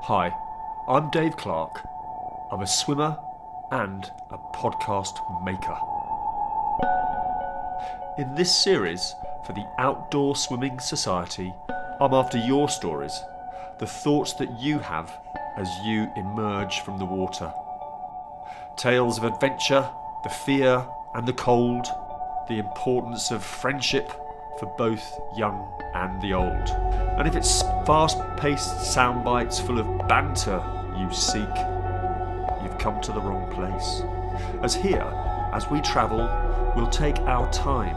Hi, I'm Dave Clark. I'm a swimmer and a podcast maker. In this series for the Outdoor Swimming Society, I'm after your stories, the thoughts that you have as you emerge from the water. Tales of adventure, the fear and the cold, the importance of friendship for both young and the old. And if it's fast-paced sound bites full of banter you seek, you've come to the wrong place. As here, as we travel, we'll take our time,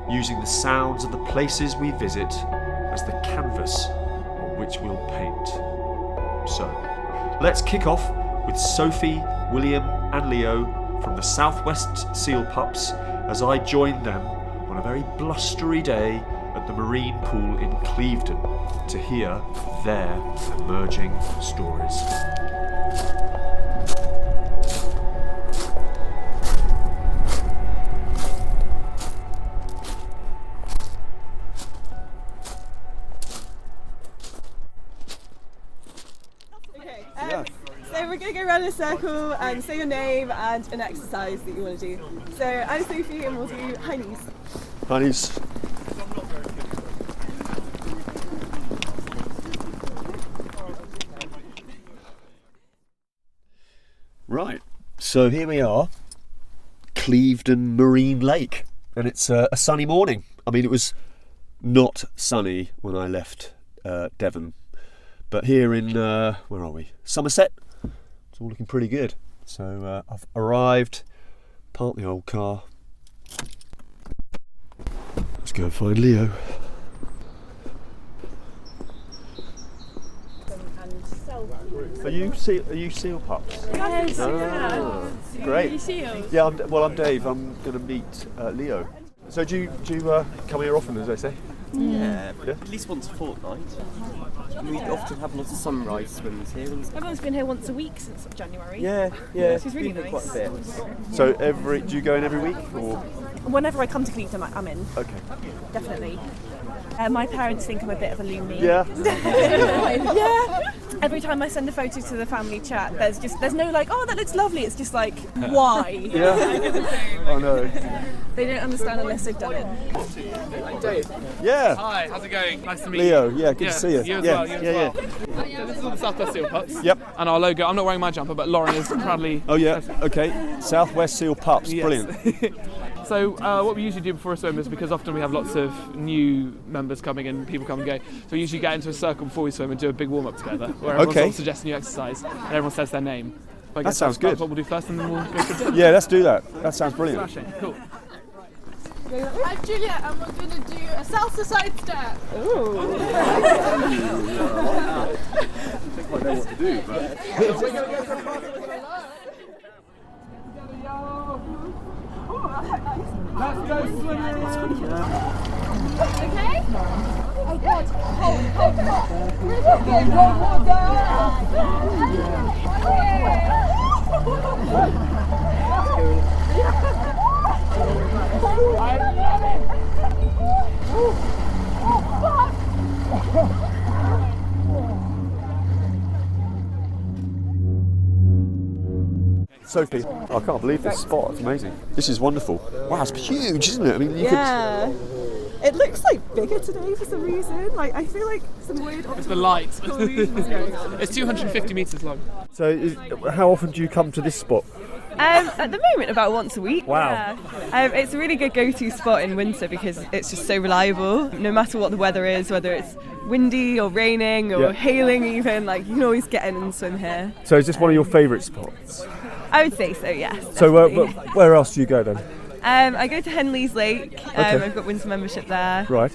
using the sounds of the places we visit as the canvas on which we'll paint. So, let's kick off with Sophie, William and Leo from the Southwest Seal Pups as I join them on a very blustery day at the marine pool in Clevedon to hear their emerging stories. So we're going to go around in a circle and say your name and an exercise that you want to do. So I'm Sophie and we'll do high knees. High knees. Right, so here we are, Clevedon Marine Lake, and it's a sunny morning. I mean, it was not sunny when I left Devon, but here in, where are we? Somerset, it's all looking pretty good. So I've arrived, parked the old car. Let's go and find Leo. Are you seal pups? Yes. Great. You seals? Yeah, I'm Dave. I'm going to meet Leo. So do you come here often, as they say? Yeah, at least once a fortnight. We often have lots of sunrise swims here. Everyone's been here once a week since January. Yeah, Which is really been here nice. quite a bit. So do you go in every week or? Whenever I come to Clevedon, I'm in, Okay. definitely. My parents think I'm a bit of a loony. Yeah. Yeah. Every time I send a photo to the family chat, there's no like, oh, that looks lovely. It's just like, why? Yeah. Oh no. They don't understand unless they've done it. Dave. Yeah. Hi, how's it going? Nice to meet Leo. you. Yeah. Good to see you. You as yeah. well. You as yeah. well. Yeah. This is all the Southwest Seal Pups. Yep. And our logo. I'm not wearing my jumper, but Lauren is proudly. Oh yeah. Okay. Southwest Seal Pups. Yes. Brilliant. So what we usually do before a swim is, because often we have lots of new members coming and people come and go, so we usually get into a circle before we swim and do a big warm-up together, where everyone sort of suggests a new exercise and everyone says their name. So I guess sounds good. That's what we'll do first, and then we'll go for a Yeah. Let's do that. That sounds brilliant. Smashing. Cool. I'm Juliet and we're going to do a salsa side step. Ooh. I think I know what to do, but. Let's go swimming! Okay? Oh God. Sophie, I can't believe this spot. It's amazing. This is wonderful. Wow, it's huge, isn't it? I mean, Yeah. It looks like bigger today for some reason. Like I feel like some weird It's the light. illusions going on. It's 250 metres long. So, how often do you come to this spot? At the moment, about once a week. Wow. Yeah. It's a really good go-to spot in winter because it's just so reliable. No matter what the weather is, whether it's windy or raining or Yeah. hailing even, like you can always get in and swim here. So, is this one of your favourite spots? I would say so, yes. So, definitely. where else do you go then? I go to Henley's Lake. Okay. I've got winter membership there. Right.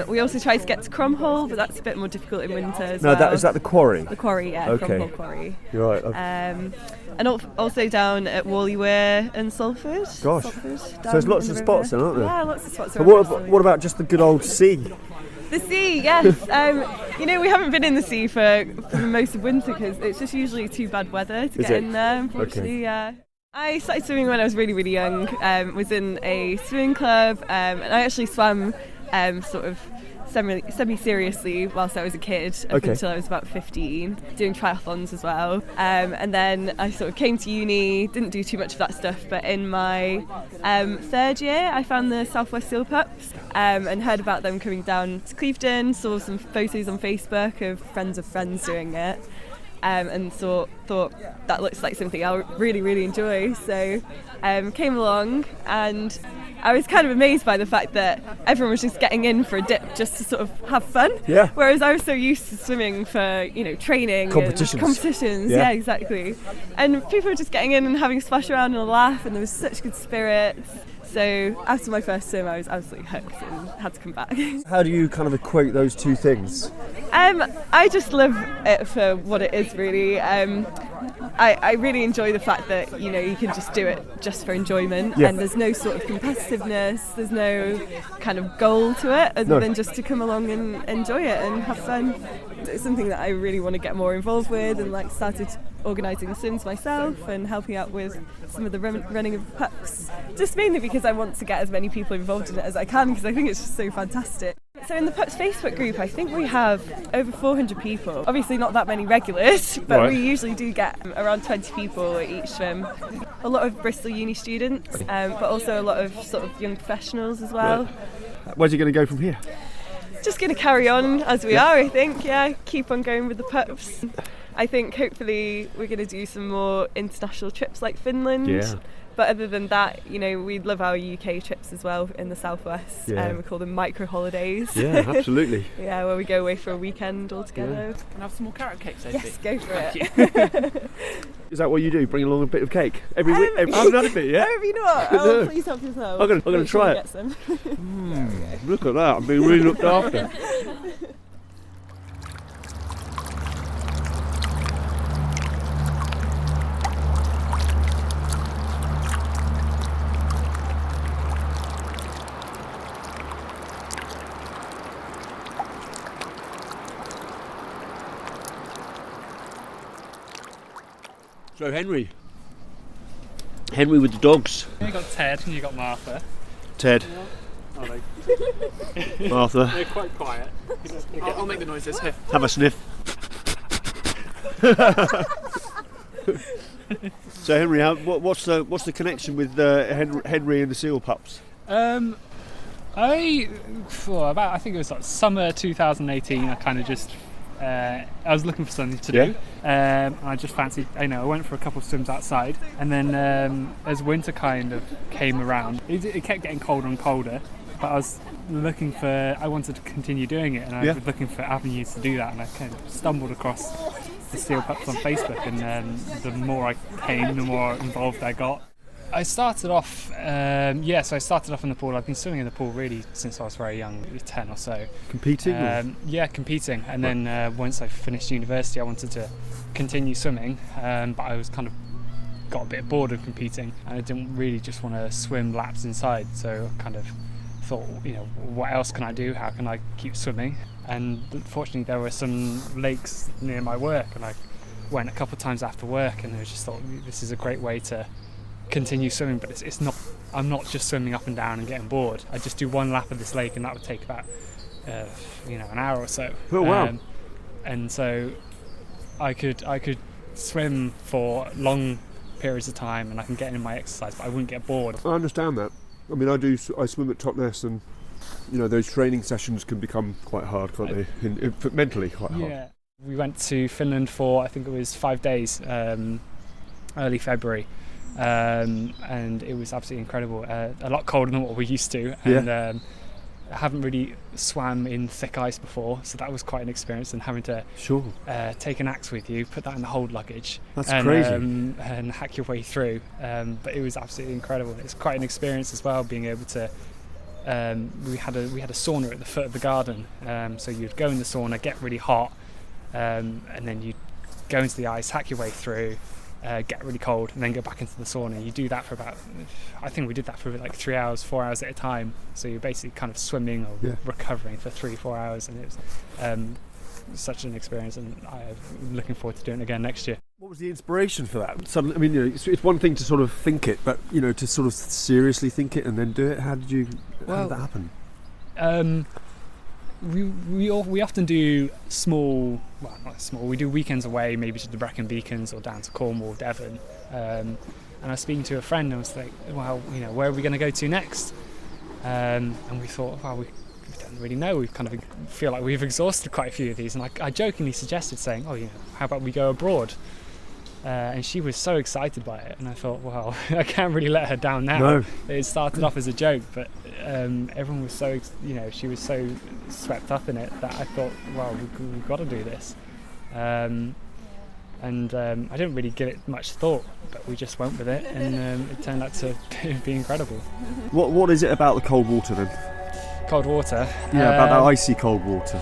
We also try to get to Cromhall, but that's a bit more difficult in winter as No, well. is that the quarry? The quarry, yeah, Okay. Cromhall Quarry. You're right. And also down at Whalley Weir and Salford. Gosh. Salford, So there's lots of spots then, aren't there? Yeah, lots of spots. But what about just the good old sea? The sea, yes. We haven't been in the sea for most of winter because it's just usually too bad weather to Is get it? in there, unfortunately. Yeah. I started swimming when I was really, really young. Was in a swimming club, and I actually swam sort of semi-seriously whilst I was a kid, up until I was about 15, doing triathlons as well. And then I sort of came to uni, didn't do too much of that stuff, but in my third year I found the Southwest Seal Pups and heard about them coming down to Clevedon, saw some photos on Facebook of friends doing it. And thought that looks like something I really, really enjoy. So came along, and I was kind of amazed by the fact that everyone was just getting in for a dip just to sort of have fun. Yeah. Whereas I was so used to swimming for, training. Competitions. Yeah, exactly. And people were just getting in and having a splash around and a laugh, and there was such good spirits. So after my first swim, I was absolutely hooked and had to come back. How do you kind of equate those two things? I just love it for what it is, really. I really enjoy the fact that, you can just do it just for enjoyment, and there's no sort of competitiveness, there's no kind of goal to it other than just to come along and enjoy it and have fun. It's something that I really want to get more involved with, and started organising swims myself and helping out with some of the running of the pups, just mainly because I want to get as many people involved in it as I can, because I think it's just so fantastic. So in the Pups Facebook group, I think we have over 400 people. Obviously not that many regulars, but we usually do get around 20 people at each swim. A lot of Bristol uni students, but also a lot of sort of young professionals as well. Where's it going to go from here? Just going to carry on as we are, I think, keep on going with the pups. I think hopefully we're going to do some more international trips like Finland. Yeah. But other than that, we love our UK trips as well in the southwest. We call them micro holidays. Yeah, absolutely. Where we go away for a weekend all together. Can I have some more carrot cake, Sophie? Yes, go for it. Is that what you do? Bring along a bit of cake every week? I haven't had a bit yet. No, have you not? Oh, please help yourself. I'm going to try it. Get some. Look at that! I'm being really looked after. So Henry with the dogs. You got Ted and you got Martha. Ted. Oh, Martha. they're quite quiet. I'll make the noises here. Have a sniff. So Henry, what's the connection with Henry and the seal pups? I think it was like summer 2018. I kind of just I was looking for something to do. I just fancied, I went for a couple of swims outside, and then as winter kind of came around, it kept getting colder and colder, but I wanted to continue doing it, and I was looking for avenues to do that, and I kind of stumbled across the Seal Pups on Facebook, and the more I came, the more involved I got. I started off, in the pool. I've been swimming in the pool really since I was very young, 10 or so. Competing? Competing. And then once I finished university, I wanted to continue swimming, but I was kind of got a bit bored of competing, and I didn't really just want to swim laps inside. So I kind of thought, what else can I do? How can I keep swimming? And fortunately, there were some lakes near my work, and I went a couple of times after work, and I just thought this is a great way to continue swimming, but it's not. I'm not just swimming up and down and getting bored. I just do one lap of this lake, and that would take about an hour or so. Oh wow! And so I could swim for long periods of time, and I can get in my exercise, but I wouldn't get bored. I understand that. I mean, I swim at Totnes, and those training sessions can become quite hard, can't they? Mentally quite hard. Yeah. We went to Finland for, I think it was 5 days, early February. And it was absolutely incredible, a lot colder than what we're used to, and I haven't really swam in thick ice before, so that was quite an experience, and having to take an axe with you, put that in the hold luggage, crazy, and hack your way through, but it was absolutely incredible. It's quite an experience as well, being able to we had a sauna at the foot of the garden, so you'd go in the sauna, get really hot, and then you'd go into the ice, hack your way through, get really cold, and then go back into the sauna. You do that for I think we did that for like 3 hours, 4 hours at a time. So you're basically kind of swimming or recovering for 3-4 hours, and it was such an experience, and I'm looking forward to doing it again next year. What was the inspiration for that? Suddenly, I mean, it's one thing to sort of think it, but to sort of seriously think it and then do it. How did that happen? we often do small, well, not small, we do weekends away, maybe to the Brecon Beacons or down to Cornwall, Devon. And I was speaking to a friend and I was like, well, where are we going to go to next? And we thought, well, we don't really know. We kind of feel like we've exhausted quite a few of these. And I jokingly suggested saying, how about we go abroad? And she was so excited by it. And I thought, well, I can't really let her down now. No. It started off as a joke, but everyone was so, she was so swept up in it that I thought, well, we've got to do this. And I didn't really give it much thought, but we just went with it, and it turned out to be incredible. What is it about the cold water then? Cold water? Yeah, about that icy cold water.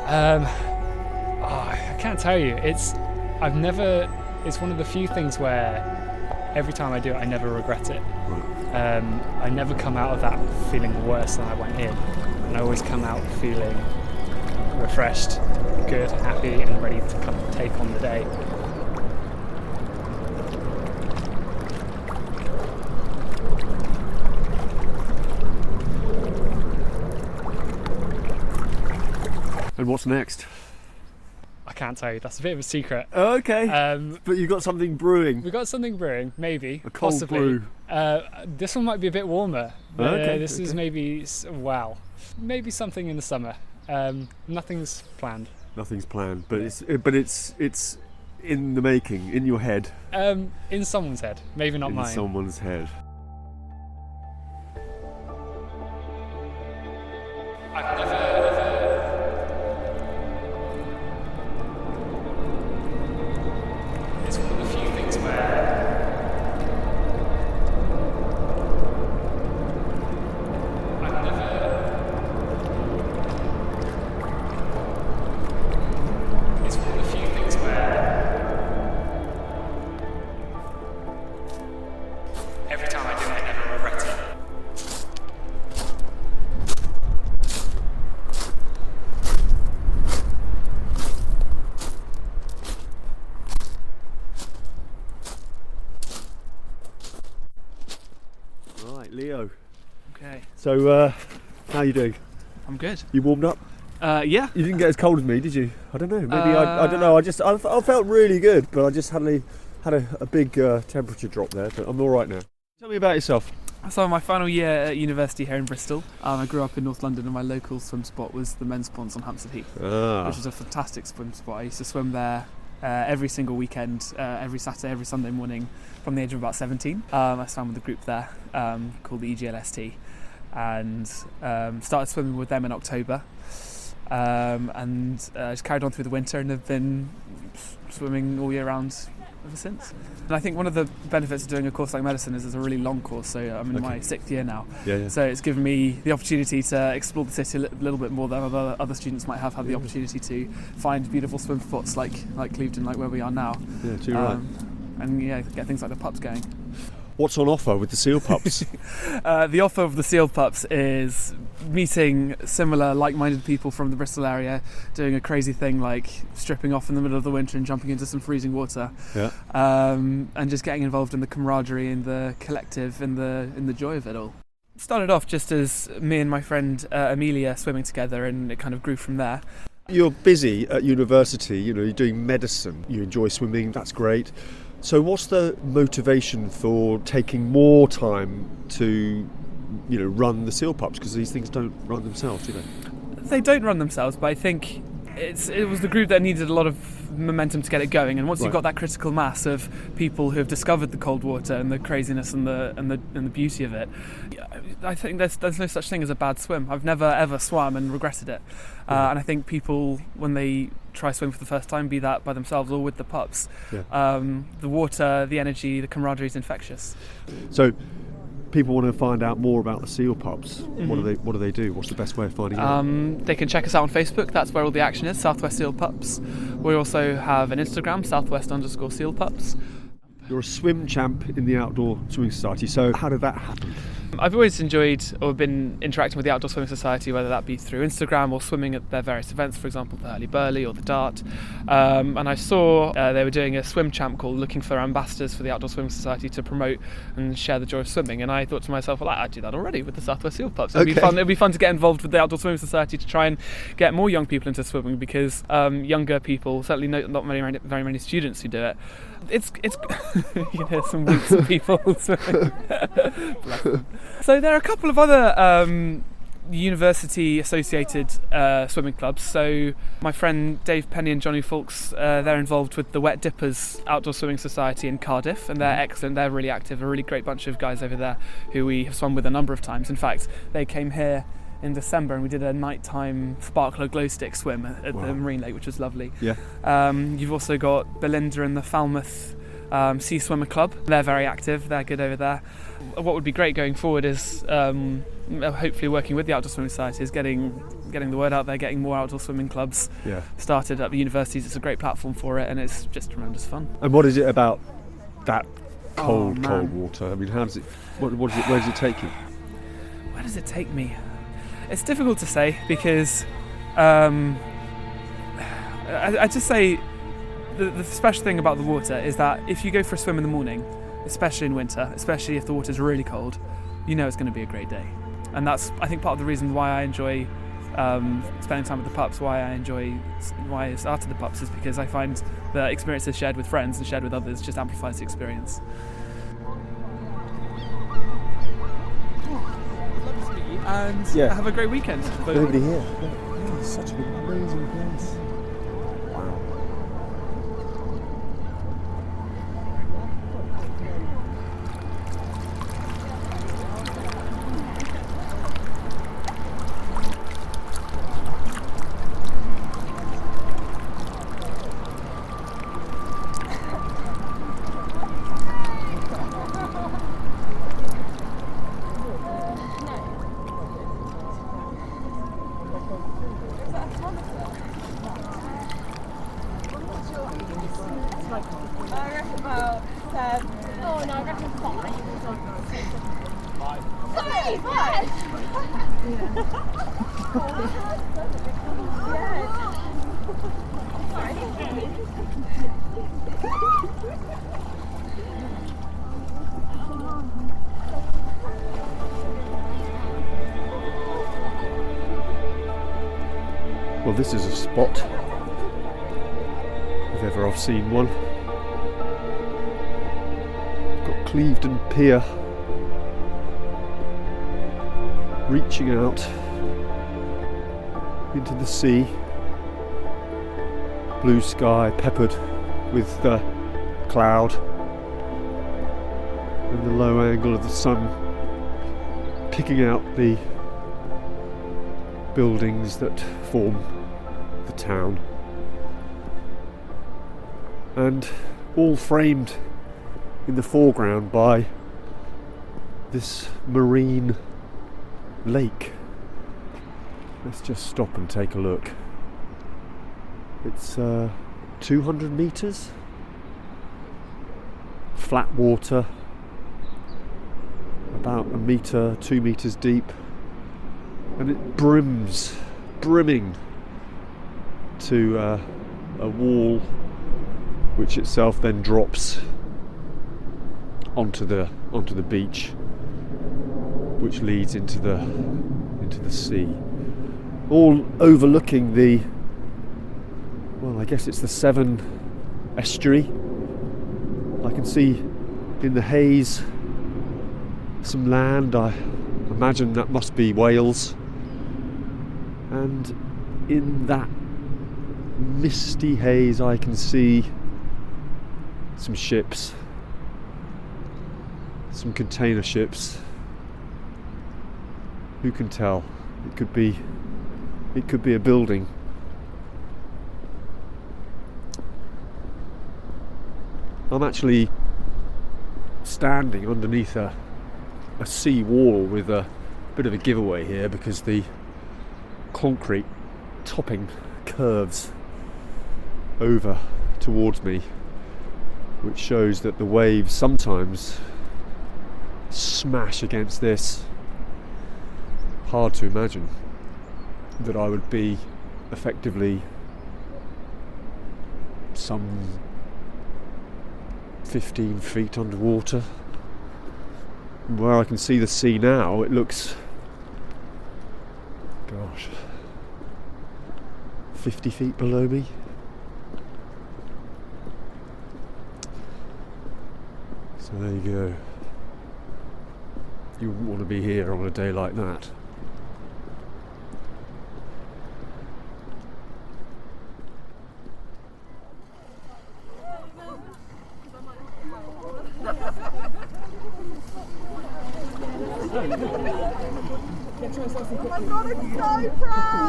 I can't tell you. It's one of the few things where every time I do it, I never regret it. I never come out of that feeling worse than I went in, and I always come out feeling refreshed, good, happy, and ready to kind of take on the day. And what's next? I can't tell you. That's a bit of a secret. Okay. But you've got something brewing. We've got something brewing, maybe. A cold possibly. brew. This one might be a bit warmer. Okay. This is maybe something in the summer. Nothing's planned. Nothing's planned, but it's in the making, in your head. In someone's head, maybe not mine. In someone's head. I've never. It's one of the few things where I've never. It's one of the few things where every time I do it, I never regret it. Right, Leo. Okay, So, how are you doing? I'm good. You warmed up? Yeah. You didn't get as cold as me, did you? I don't know. Maybe I don't know. I felt really good, but I just had a big temperature drop there. But I'm all right now. Tell me about yourself. So my final year at university here in Bristol, I grew up in North London, and my local swim spot was the men's ponds on Hampstead Heath, which is a fantastic swim spot. I used to swim there every single weekend, every Saturday, every Sunday morning from the age of about 17. I swam with a group there called the EGLST, and started swimming with them in October, and just carried on through the winter, and have been swimming all year round ever since. And I think one of the benefits of doing a course like medicine is it's a really long course, so I'm in my 6th year now. Yeah. So it's given me the opportunity to explore the city a little bit more than other students might have had the opportunity to find beautiful swim spots like Clevedon, like where we are now. Yeah, too right. And get things like the pups going. What's on offer with the seal pups? The offer of the sealed pups is meeting similar like-minded people from the Bristol area, doing a crazy thing like stripping off in the middle of the winter and jumping into some freezing water, and just getting involved in the camaraderie and the collective and the joy of it all. It started off just as me and my friend Amelia swimming together, and it kind of grew from there. You're busy at university, you're doing medicine, you enjoy swimming, that's great. So what's the motivation for taking more time to, run the seal pups? Because these things don't run themselves, do they? They don't run themselves, but I think it was the group that needed a lot of momentum to get it going. And once you've got that critical mass of people who have discovered the cold water and the craziness and the beauty of it, I think there's no such thing as a bad swim. I've never ever swam and regretted it. And I think people, when they try swim for the first time, be that by themselves or with the pups, the water, the energy, the camaraderie is infectious. So people want to find out more about the seal pups. Mm-hmm. What do they do? What's the best way of finding out? They can check us out on Facebook. That's where all the action is, Southwest Seal Pups. We also have an Instagram, Southwest_Seal Pups. You're a swim champ in the Outdoor Swimming Society, so how did that happen? I've always enjoyed or been interacting with the Outdoor Swimming Society, whether that be through Instagram or swimming at their various events, for example, the Hurly Burly or the Dart. And I saw they were doing a swim champ call looking for ambassadors for the Outdoor Swimming Society to promote and share the joy of swimming. And I thought to myself, well, I do that already with the Southwest Seal Pups. It'd be fun to get involved with the Outdoor Swimming Society to try and get more young people into swimming, because younger people, certainly not very many students who do it. It's you can hear some weeks of people swimming. So there are a couple of other university associated swimming clubs. So my friend Dave Penny and Johnny Fawkes, they're involved with the Wet Dippers Outdoor Swimming Society in Cardiff, and they're excellent. They're really active, a really great bunch of guys over there who we have swum with a number of times. In fact, they came here in December and we did a nighttime sparkler glow stick swim at the Marine Lake, which was lovely. You've also got Belinda and the Falmouth Sea Swimmer Club. They're very active, they're good over there. What would be great going forward is hopefully working with the Outdoor Swimming Society is getting the word out there, getting more outdoor swimming clubs started at the universities. It's a great platform for it, and it's just tremendous fun. And what is it about that cold water? I mean, how does it? Where does it take you? Where does it take me? It's difficult to say, because I just say the special thing about the water is that if you go for a swim in the morning, especially in winter, especially if the water's really cold, you know it's going to be a great day. And that's, I think, part of the reason why I enjoy spending time with the pups, why I started the pups, is because I find the experiences shared with friends and shared with others just amplifies the experience. And have a great weekend. Nobody here. Yeah, it's such an amazing place. Wow. Well, this is a spot, if ever I've seen one. Got Clevedon Pier reaching out into the sea. Blue sky peppered with cloud, and the low angle of the sun picking out the buildings that form the town, and all framed in the foreground by this marine lake. Let's just stop and take a look. It's 200 metres, flat water, about 1 metre, 2 metres deep, and it brimming to a wall which itself then drops onto the beach, which leads into the sea, all overlooking the, well, I guess it's the Severn estuary. I can see in the haze some land. I imagine that must be Wales, and in that misty haze I can see some ships, some container ships. Who can tell? It could be a building. I'm actually standing underneath a sea wall with a bit of a giveaway here, because the concrete topping curves over towards me, which shows that the waves sometimes smash against this. Hard to imagine that I would be effectively some 15 feet underwater. Where I can see the sea now, it looks, gosh, 50 feet below me. So there you go. You wouldn't want to be here on a day like that. I'm not so proud!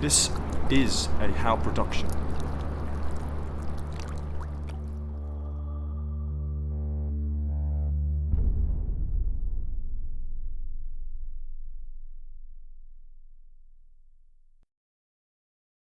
This is a How production.